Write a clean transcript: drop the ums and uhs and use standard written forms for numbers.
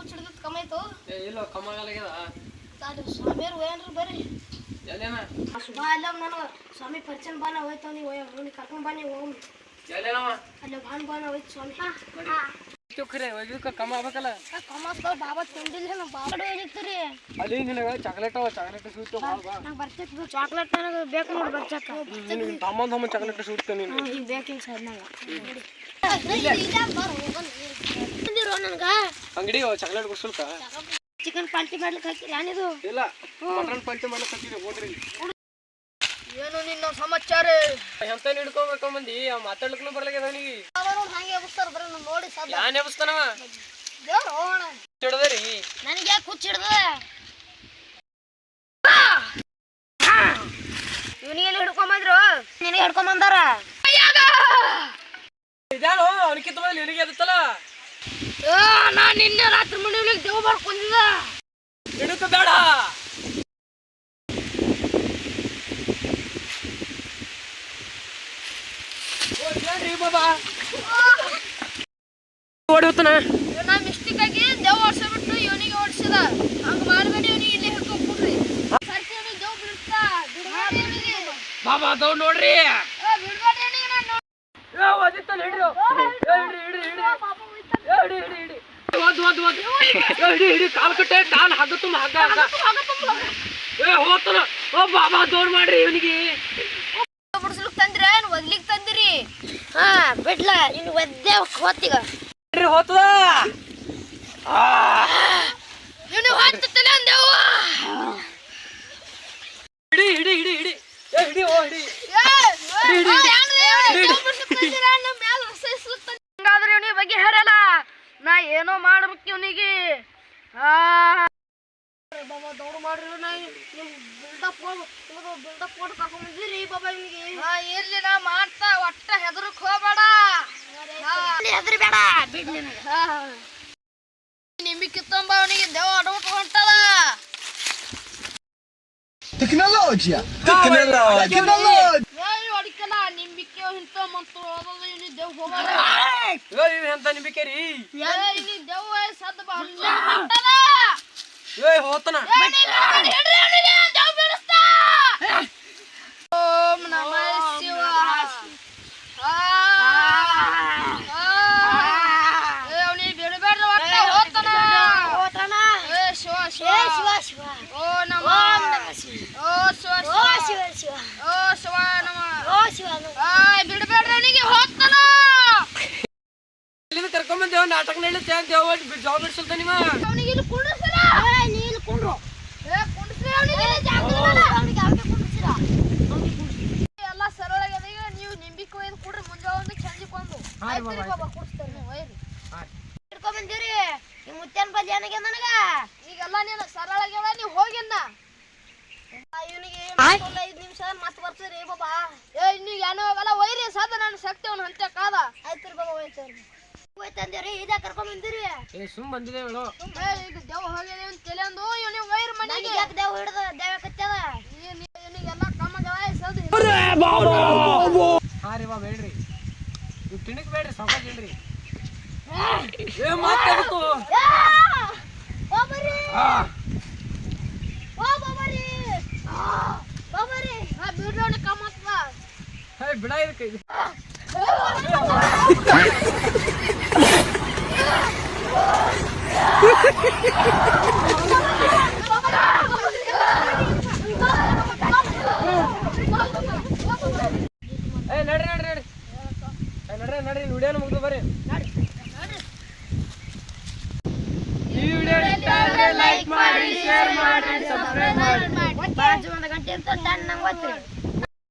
ಹಿಡಿದ್ ಕಮ್ಮಾಯ್ತು ಇಲ್ಲ ಕಮ್ಮಾಗಲಾಗ್ಯದ ಸ್ವಾಮಿಯರು ಏನ್ರಿ ಬರ್ರಿ ಎಲ್ಲೇನ ಬಾ ಅಲ್ಲ ನಾನು ಸ್ವಾಮಿ ಪರಿಚಯ ಬಾನ ಹೋಯ್ತು ನೀವು ಕರ್ಕೊಂಡ್ ಬಾನಿ ಹೋಗಿ ಎಲ್ಲೇನವ ಅಲ್ಲ ಬಾನ ಹೋಯ್ತು ಸ್ವಾಮಿ ಖರೆ ಒಯ್ದಕ್ಕೆ ಕಮ್ಮ ಆಗ್ಬೇಕಲ್ಲ ಕಮ್ಮ ಬಾಬಾ ತಿಂಡಿಲ್ಲ ನಮ್ಮ ಬಾಬಾ ಹೋಗಿರ್ತೀರಿ ಅಲ್ಲಿ ನಿನಗೆ ಚಾಕ್ಲೇಟ್ ಸ್ವೀಟ್ ಬಾ ನಂಗೆ ಬರ್ತೈತಿ ಚಾಕ್ಲೇಟ್ ನನಗೆ ಬೇಕು ನೋಡಿ ಬರ್ಚಕ್ಕ ನಿನಗೆ ತಮ್ಮ ಚಾಕ್ಲೇಟ್ ಸ್ವೀಟ್ ನೀನು ಈಗ ಬೇಕಿಲ್ಲ ಸರ್ ನಂಗೆ ನನಗೆ ಅಂಗಡಿ ಚಾಕ್ಲೇಟ್ ಕೊಡ್ಸಲ್ಕ ಚಿಕನ್ ಪಾರ್ಟಿ ಮಾಡ್ಲಿಕ್ಕೆ ಹಾಕಿರಿ ಏನಿದು ಇಲ್ಲ ಮಟನ್ ಪಾರ್ಟಿ ಮಾಡ್ಲಿಕ್ಕೆ ಹಾಕಿರಿ ಹೋಗ್ರಿ ಏನು ನಿನ್ನ ಸಮಾಚಾರ ಎಂತ ಹಿಡ್ಕೋಬೇಕು ಮಂದಿ ಮಾತಾಡ್ಲಿಕ್ಕೂ ಬರ್ಲಾಗ್ಯದ ಅವನಿಗೆ ಹಂಗೆ ಎಬ್ಸ್ತಾರ ಬರೀ ನೋಡಿ ಯಾನ್ ಎಬ್ಸ್ತಾನವ ದೇವ್ರು ಹೋಗೋಣ ಹಿಡ್ದರಿ ನನಗೆ ಯಾಕೆ ಹುಚ್ಚ ಹಿಡ್ದ ಇವನಿಗೆ ಹಿಡ್ಕೊಂಬಂದ್ರು ನಿನಗೆ ಹಿಡ್ಕೊಂಬಂದಾರ ಇದ್ಯಾನು ಅವನಿಗಿಂತ ಮೊದಲು ನಿನಗೆ ಎತ್ತಲ್ಲ ನಾ ನಿನ್ನೆ ರಾತ್ರಿ ಮನೆಯೊಳಗೆ ದೇವ್ ಬರ್ಕೊಂಡಿದ್ದ ಹಿಡಕ ಬೇಡ ಬಾಬಾ ಓಡಿ ಹೋಗ್ತಾನ ನಾ ಮಿಸ್ಟೇಕ್ ಆಗಿ ದೇವ್ ಓಡಿಸ್ಬಿಟ್ಟು ಇವನಿಗೆ ಓಡಿಸಿದ ಹಂಗೆ ಮಾಡಬೇಡಿ ಇವನಿಗೆ ಇಲ್ಲಿ ಹಿಡ್ಕೊಂಡು ಕೊಡ್ರಿ ಸರ್ತಿ ಅವನಿಗೆ ದೇವ್ ಬಿಡ್ತಾ ಬಿಡ್ಬೇಡಿ ಇವನಿಗೆ ಬಾಬಾ ಅದವ್ ನೋಡ್ರಿ ಬಿಡ್ಬೇಡಿ ಇವನಿಗೆ ನಾನು ಒದಿತಾನ ಹಿಡ್ರಿ ಹಿಡಿ ಕಾಲ್ ಕಟ್ಟೆ ಕಾಲ್ ಹಗ್ಗ ತುಂಬ ಹಗ್ಗ ಹೋಗ್ತಾನ ಓ ಬಾಬಾ ದೌಡ್ ಮಾಡ್ರಿ ಇವನಿಗೆ ಬಿಡಿಸ್ಲಿಕ್ಕೆ ತಂದ್ರೆ ಒದ್ಲಿಕ್ಕೆ ತಂದಿರಿ ಹಾ ಬಿಡ್ಲ ಇನ್ನು ಒದ್ದೆ ಹೋತೀಗ ಹೋತದ ಇವನು ಹೋಗ್ತಿರ್ತಾನೆ ಅಂದೆವು ಹಿಡಿ ಹಿಡಿ ಹಿಡಿ ಹಿಡಿ ಹಿಡಿ ಓ ಹಿಡಿ ಹಂಗಾದ್ರೆ ಇವನಿಗೆ ಬಗ್ಗೆ ಹೇರಲ್ಲ ನಾ ಏನೋ ಮಾಡ್ಬೇಕು ಇವನಿಗೆ ಬಾಬಾ ದೌಡ್ ಮಾಡ್ರಿ ನಿಮ್ ಬಿಲ್ಡಪ್ ಕೊಟ್ಟು ಕರ್ಕೊಂಡ್ ಬಂದಿರಿ ಬಾಬಾ ಇವನಿಗೆ ಇರ್ಲಿ ನಾ ಮಾಡ್ತಾ ಒಟ್ಟ ಹೆದರಕ್ ಹೋಗ್ಬೇಡ ಹೆದರಿ ಬೇಡ ಬಿಡ್ಲಿ ನಿಂಬಿ ಕಿತ್ತಂಬ ಅವನಿಗೆ ದೇವ ಅಡಬಿಟ್ಟು ಹೊಂಟದ Tecnologia! ಹೊಡಿಕಲ್ಲ ನಿಂಬಿಕೆ ಇಂತ ಮತ್ತು ಇವನಿಗೆ ದೇವ್ ಹೋಗಲ್ಲ ಎಂತ ನಿಂಬಿಕೆರಿ ಇವನಿಗೆ ದೇವ್ ಸದ್ ಹೊಂಟದ ಹೋತನ ಓಂ ನಮಃ ಶಿವಾಯ ಅವನಿಗೆ ಬಿಡಬೇಡ್ರಿ ಒಟ್ಟ ಹೋತನ ಶಿವ ಶಿವ ಶಿವ ಶಿವ ಓ ನಮಃ ಓ ಶಿವ ಶಿವ ಶಿವ ಓ ಶಿವ ನಮಃ ಓ ಶಿವ ಬಿಡಬೇಡ್ರಿ ಅವನಿಗೆ ಹೋಗ್ತಾನ ಇಲ್ಲಿಂದ ಕರ್ಕೊಂಬಂದೇವ್ ನಾಟಕ ನಡೀತೆ ದೇವ್ ಜಾಬ್ ಬಿಡ್ಸಲ್ತ ನಿಮ್ಮ ಅವನಿಗೆ ಇಲ್ಲಿ ಕುಂಡ್ರಿಸ್ರ ನೀ ಇಲ್ಲಿ ಕುಂಡ್ರು ಕುಂಡ್ರಿಸ್ರಿ ಅವನಿಗೆ ಅವನಿಗೆ ಅವನಿಗೆ ಕುಂಡ್ರಿಸ್ರ ಎಲ್ಲ ಸರಳಾಗ್ಯದ ಈಗ ನೀವು ನಿಂಬಿಕೆ ಒಯ್ದು ಕುಡ್ರಿ ಮುಂಜಾನೆ ಸಂಜಿಕೊಂದು ಆಯ್ತು ಬಾಬಾ ಕುಡಿಸ್ತಾರೆ ಒಯ್ರಿ ಹಿಡ್ಕೊಂಡ್ ಬಂದಿರಿ ನಿಮ್ಮ ಮುತ್ತೇನ ಬಲ್ಲಿ ಏನಾಗ್ಯ ನನಗ ಈಗೆಲ್ಲ ನೀನು ಸರಳಾಗ್ಯವ ನೀವು ಹೋಗಿನ್ನ ಇವನಿಗೆ 5 ನಿಮಿಷ ಮತ್ತೆ ಬರ್ತೀರಿ ಬಾಬಾ ನೀವು ಏನೋ ಹೋಗಲ್ಲ ಒಯ್ರಿ ಸಾಧ ನಾನು ಶಕ್ತಿ ಅವನು ಹಂತೆ ಕಾದ ಆಯ್ತು ಬಾಬಾ ಹೋಯ್ತವ್ರಿ ಹೋಯ್ತಂದಿರಿ ಇದ ಕರ್ಕೊಂಡ್ ಬಂದಿರಿ ಸುಮ್ ಬಂದಿದೆ ಹೇಳು ಈಗ ದೇವ್ ಹೋಗಿದೆ ಅಂತ ತಿಳಿಯಂದು ಇವನಿಗೆ ವೈರ್ ಮನೆಗೆ ಯಾಕೆ ದೇವ್ ಹಿಡ್ದ ದೇವ ಕಚ್ಚದ ಇವನಿಗೆಲ್ಲ ಕಮ್ಮಗವ ಹಾ ರೀ ಬಾ ಬೇಡ್ರಿ ನೀವು ತಿನ್ನಕ್ ಬೇಡ್ರಿ ಸಾಕಾಗಿ ಹೇಳ್ರಿ ಮಾತಾಡ್ತು ಬಾಬರಿ ಓ ಬಾಬರಿ ಬಾಬರಿ ಬಿಡ್ರೋಣ ಕಮ್ಮತ್ವ ಬಿಡ ಇದಕ್ಕೆ ನಡ್ರಿ ನಡ್ರಿ ನಡ್ರಿ ನಡ್ರಿ ನಡ್ರಿ ವಿಡಿಯೋನ ಮುಗ್ದು ಬರ್ರಿ ಈ ವಿಡಿಯೋ ಇಷ್ಟ ಆದ್ರೆ ಲೈಕ್ ಮಾಡಿ ಶೇರ್ ಮಾಡಿ ಸಬ್ಸ್ಕ್ರೈಬ್ ಮಾಡಿ ಬಾಜು 1 ಗಂಟೆ ಅಂತ ನಂಗೆ ಗೊತ್ತಿಲ್ಲ